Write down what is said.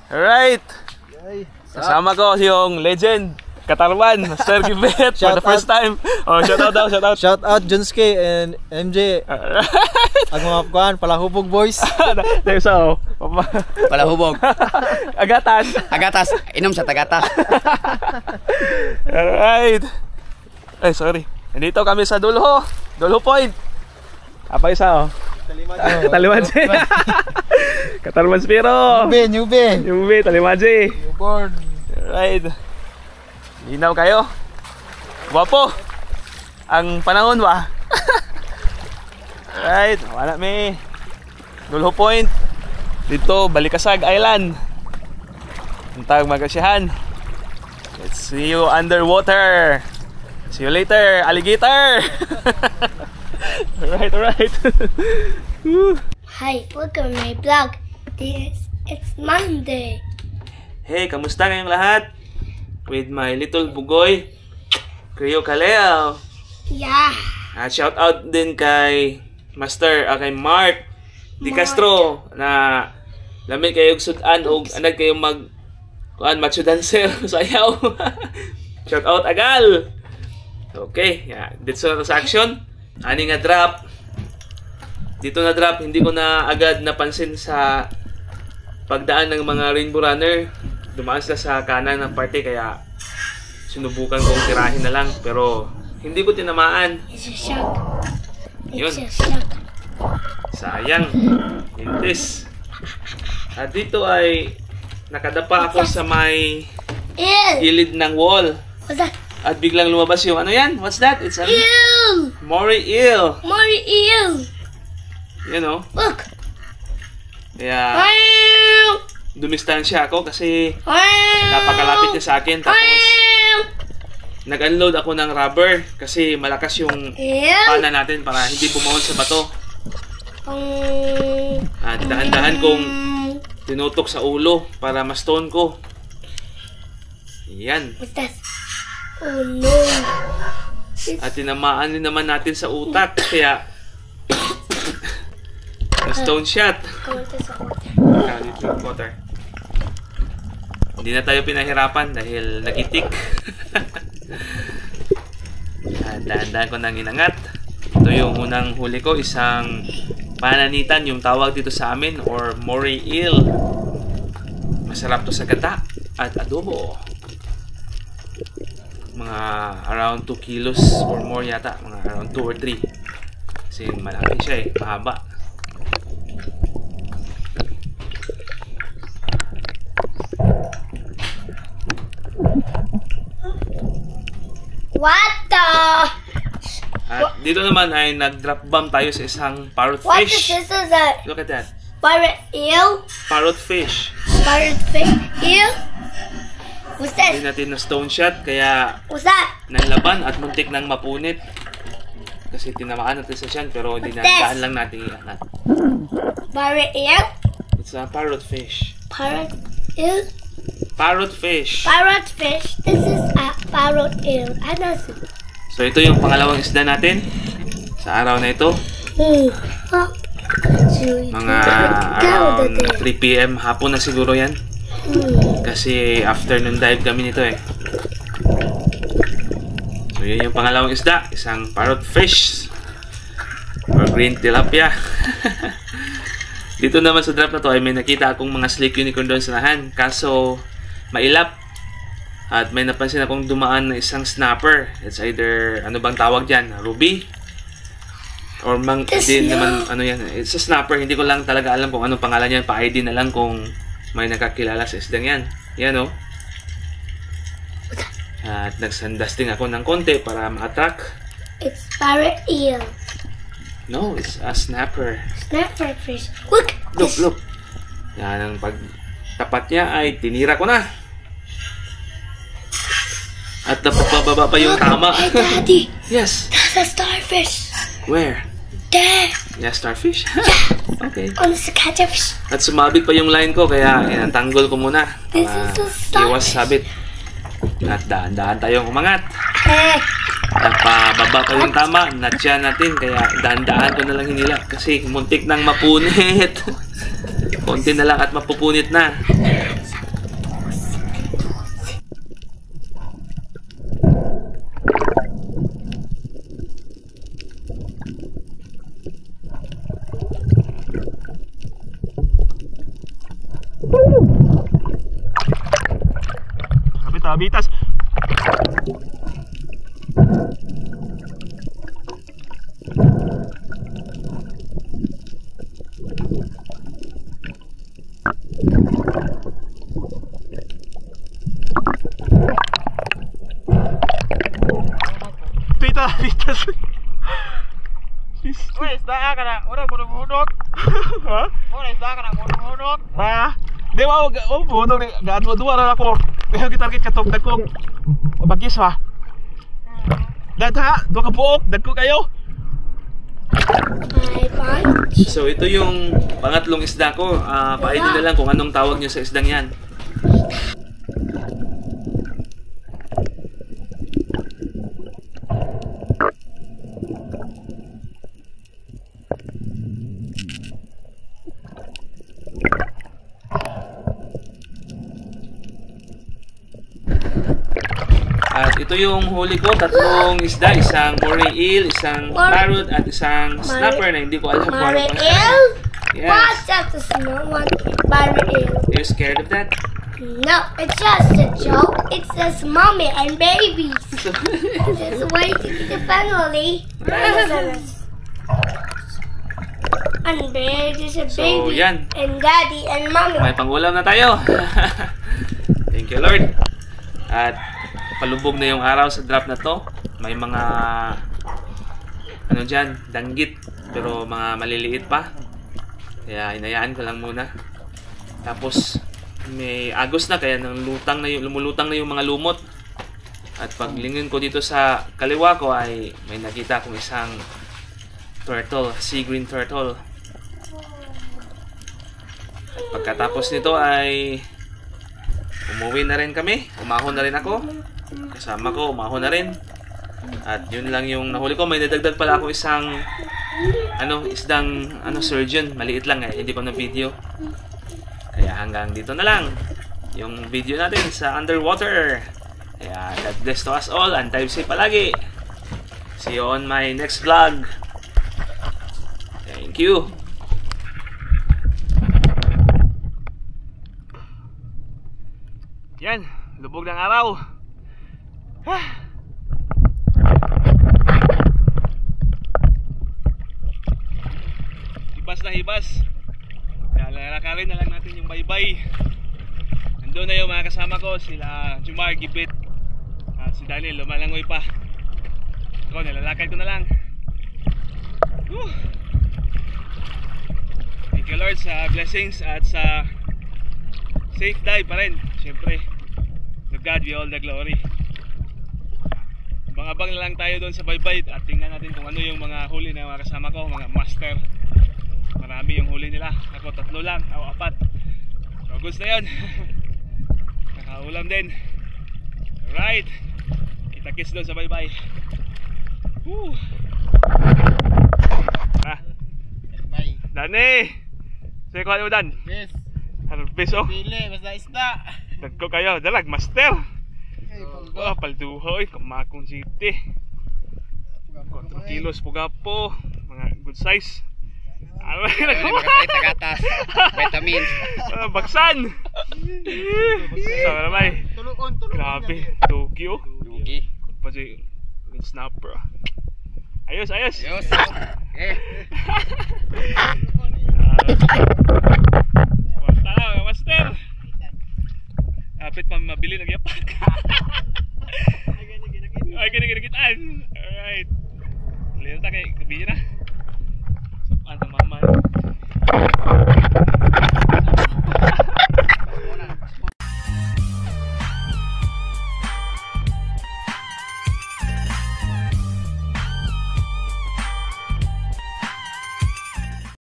Alright, kasama ko yung legend Katarman, Master Gibet for the first time. Oh, shout out daw, shout out. Shout out Junske and MJ. Ang mga kuan, palahubog boys. Tayo sa Palahubog. Agatas. Agatas, inom sa tagatas. Alright. Ay, sorry. Nandito kami sa Dulho Point. Apa isa Talimadji. Katarman Spiro. Newbie, Talimadji. Newborn. Alright. Linaw kayo. Guwapo. Ang panahon ba? Alright, wala may Dulho Point. Dito, Balikasag Island. Untag magkasyahan. Let's see you underwater. See you later, alligator. Alright. Hi, welcome to my vlog. It's Monday. Hey, kamusta kayong lahat? With my little bugoy, Creo Kaleo. Yeah. At shout out din kay Master, kay Mark Di Castro na lamig kayong sudan o anag kayong macho dancer sa ayaw. Shout out Agal. Okay, yeah. Dito sa action. Ani nga drop. Dito na drop, hindi ko na agad napansin sa pagdaan ng mga Rainbow Runner. Dumaan sila sa kanan ng parte kaya sinubukan kong tirahin na lang pero hindi ko tinamaan. It's a shock. Yun. It's a shock. Sayang. Intis. At dito ay nakadapa ako sa may gilid ng wall. What's that? At biglang lumabas yung ano yan? What's that? It's a Eel! moray eel. Moray eel! You know? Look! Kaya Eel! dumistansya ako kasi Eel! napakalapit niya sa akin. Tapos nag-unload ako ng rubber kasi malakas yung pana natin para hindi bumawal sa bato. At dahan-dahan kong tinutok sa ulo para ma-stone ko. Yan. What's that? Oh no! At tinamaan din naman natin sa utak kaya stone shot. Water. Hindi na tayo pinahirapan dahil nagitik. Dahan-dahan ko nang inangat. Ito yung unang huli ko, isang pananitan yung tawag dito sa amin or moray eel. Masarap to sa gata at adobo. Mga around 2 kilos or more yata, mga around 2 or 3 kasi malaki siya mahaba. What the? At dito naman ay nag-drop bomb tayo sa isang parrot What is fish. this? Is a Look at that. pirate eel? Parrot fish. Pirate fish eel? What's Hindi that? natin na stone shot kaya What's that? nanlaban at muntik nang mapunit. Kasi tinamaan natin sa siyan pero What's this? dinadaan lang natin iangat. Pirate eel? It's a parrot fish. Pirate eel? Parrot fish. Parrot fish. This is a parrot eel. I know. So ito yung pangalawang isda natin sa araw na ito. Mga around 3 PM hapon na siguro yan. Kasi afternoon dive kami nito eh. So yun yung pangalawang isda. Isang parrot fish or green tilapia. Dito naman sa drop na to ay may nakita akong mga snake unicorn doon sa nahan. Kaso mailap. At may napansin akong dumaan na isang snapper. It's either, ano bang tawag dyan? Ruby? Or hindi naman, ano yan. It's a snapper. Hindi ko lang talaga alam kung anong pangalan yan. Pa-ID na lang kung may nakakilala sa isdang yan. Yan o. At nagsandasting ako ng konti para ma-attract. It's parrot eel. No, it's a snapper. Snapper fish. Look! Look. Yan ang pagtapat niya ay tinira ko na. At napapababa pa yung tama. Hey, Daddy! Yes. That's a starfish! Where? There! Yeah, starfish? Okay. On the catfish. At sumabit pa yung line ko kaya inatanggol ko muna. This is a starfish. Iwas sabit. At dahan-dahan tayong umangat. Hey! Napababa pa yung tama. Natya natin kaya dahan-dahan ko na lang hinila kasi muntik nang mapunit. Konti na lang at mapupunit na. Habitas. Habitas. Wes, daa ka na. Ora mo hunok. Ha? Ora daa ka na mo hunok. Ha? Di ba, puno ni gaan mo duwa ra ako. Kaya kita katog dagkong bagis ha. Dagha, duha ka buok, dagko kayo. So ito yung pangatlong isda ko. Pa-ID na lang kung anong tawag nyo sa isdang yan. At ito yung huli ko, tatlong isda, isang moray eel, isang parrot, at isang snapper na hindi ko alam kung ano Moray pa. eel? Yes. What's that? The small one. Moray eel. Are you scared of that? No, it's just a joke. It says mommy and babies. It's way to get the family. And there's a So, baby yan. and daddy and mommy. May pangulam na tayo. Thank you, Lord. At palubog na yung araw sa drop na to. May mga ano dyan, danggit, pero mga maliliit pa. Kaya inayaan ko lang muna. Tapos may agos na, kaya lumulutang na yung mga lumot. At paglingin ko dito sa kaliwa ko ay may nakita akong isang turtle, sea green turtle. Pagkatapos nito ay umuwi na rin kami. Umahon na rin ako. Kasama ko, umahon na rin. At yun lang yung nahuli ko. May nadagdag pala ako isang isdang surgeon. Maliit lang hindi ko na video. Kaya hanggang dito na lang yung video natin sa underwater. Kaya God bless to us all and time safe palagi. See you on my next vlog. Thank you. Yan, lubog ng araw. Hibas na hibas. Lalakarin na lang natin yung baybay. Nandun na yung mga kasama ko, sila Jumar, Gibit, at si Daniel, lumalangoy pa. Ako, nalalakad ko na lang. Thank you Lord sa blessings at sa safe dive pa rin. Siyempre, to God be all the glory. Abang-abang na lang tayo doon sa baybay at tingnan natin kung ano yung mga huli ng mga kasama ko, mga master. Marami yung huli nila. Ako 3 lang, ako 4. So goods na yun. Nakaulam din. Alright, kita-kits doon sa baybay. Woo! Dani! Sige ko ano Dan? Yes. Harvest oh. Pili, basta isda. Dagko kayo, dalag master. Palduhoy, Kamakong City. 4 kilos pugapo, mga good size. Ano Tagatas, vitamins. Baksan. Sama naman. Tulungan. Grabe, Tokyo. Yugi. Pati snapper. Ayos. Ayos. Eh. Tara, master. Kapit pa mabili ng yapak. Ay, ginagitan. Alright. Lihat na kay gabi na. Saan ang mama?